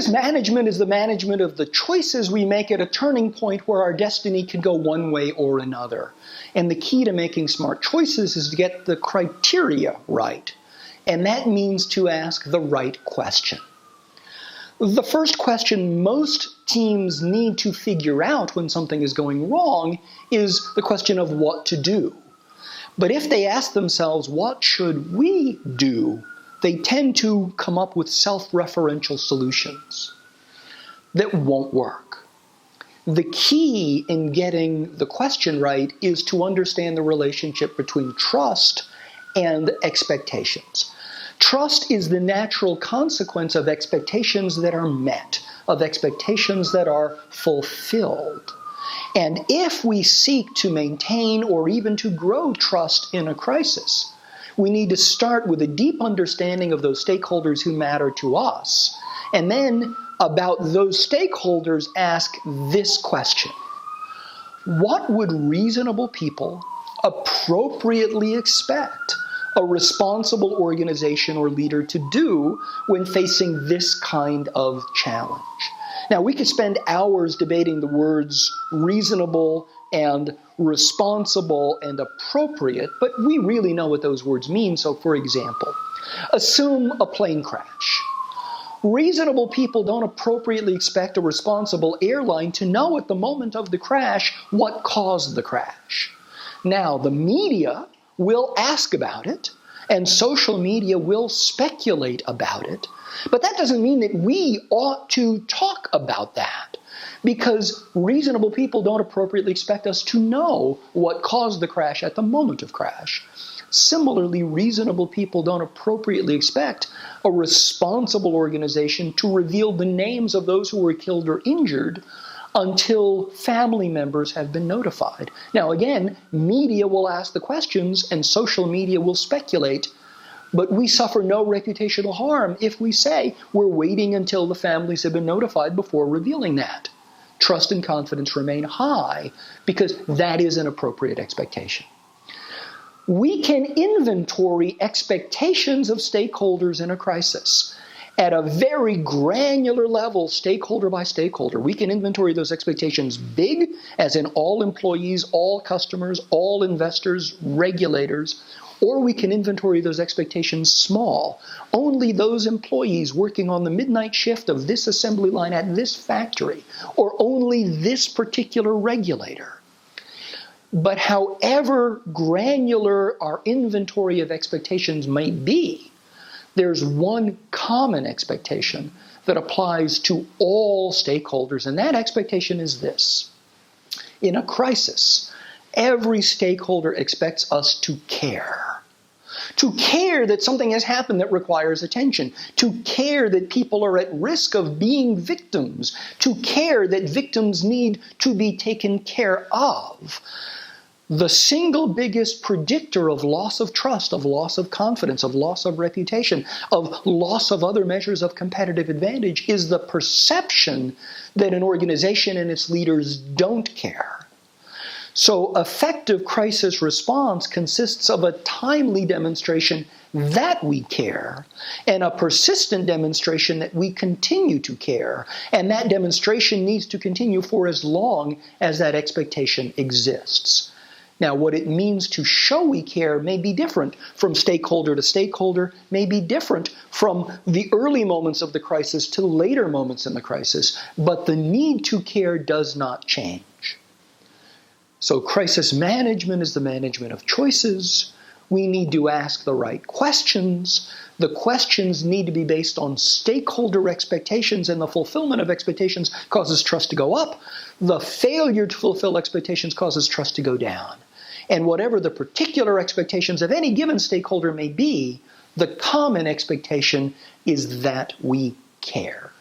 Crisis management is the management of the choices we make at a turning point where our destiny could go one way or another. And the key to making smart choices is to get the criteria right. And that means to ask the right question. The first question most teams need to figure out when something is going wrong is the question of what to do. But if they ask themselves, what should we do? They tend to come up with self-referential solutions that won't work. The key in getting the question right is to understand the relationship between trust and expectations. Trust is the natural consequence of expectations that are met, of expectations that are fulfilled. And if we seek to maintain or even to grow trust in a crisis, we need to start with a deep understanding of those stakeholders who matter to us. And then, about those stakeholders, ask this question. What would reasonable people appropriately expect a responsible organization or leader to do when facing this kind of challenge? Now, we could spend hours debating the words reasonable and responsible and appropriate, but we really know what those words mean. So, for example, assume a plane crash. Reasonable people don't appropriately expect a responsible airline to know at the moment of the crash what caused the crash. Now, the media will ask about it, and social media will speculate about it, but that doesn't mean that we ought to talk about that, because reasonable people don't appropriately expect us to know what caused the crash at the moment of crash. Similarly, reasonable people don't appropriately expect a responsible organization to reveal the names of those who were killed or injured until family members have been notified. Now again, media will ask the questions and social media will speculate, but we suffer no reputational harm if we say we're waiting until the families have been notified before revealing that. Trust and confidence remain high because that is an appropriate expectation. We can inventory expectations of stakeholders in a crisis at a very granular level, stakeholder by stakeholder. We can inventory those expectations big, as in all employees, all customers, all investors, regulators, or we can inventory those expectations small. Only those employees working on the midnight shift of this assembly line at this factory, or only this particular regulator. But however granular our inventory of expectations may be, there's one common expectation that applies to all stakeholders, and that expectation is this. In a crisis, every stakeholder expects us to care. To care that something has happened that requires attention. To care that people are at risk of being victims. To care that victims need to be taken care of. The single biggest predictor of loss of trust, of loss of confidence, of loss of reputation, of loss of other measures of competitive advantage is the perception that an organization and its leaders don't care. So effective crisis response consists of a timely demonstration that we care and a persistent demonstration that we continue to care. And that demonstration needs to continue for as long as that expectation exists. Now, what it means to show we care may be different from stakeholder to stakeholder, may be different from the early moments of the crisis to later moments in the crisis, but the need to care does not change. So crisis management is the management of choices. We need to ask the right questions. The questions need to be based on stakeholder expectations, and the fulfillment of expectations causes trust to go up. The failure to fulfill expectations causes trust to go down. And whatever the particular expectations of any given stakeholder may be, the common expectation is that we care.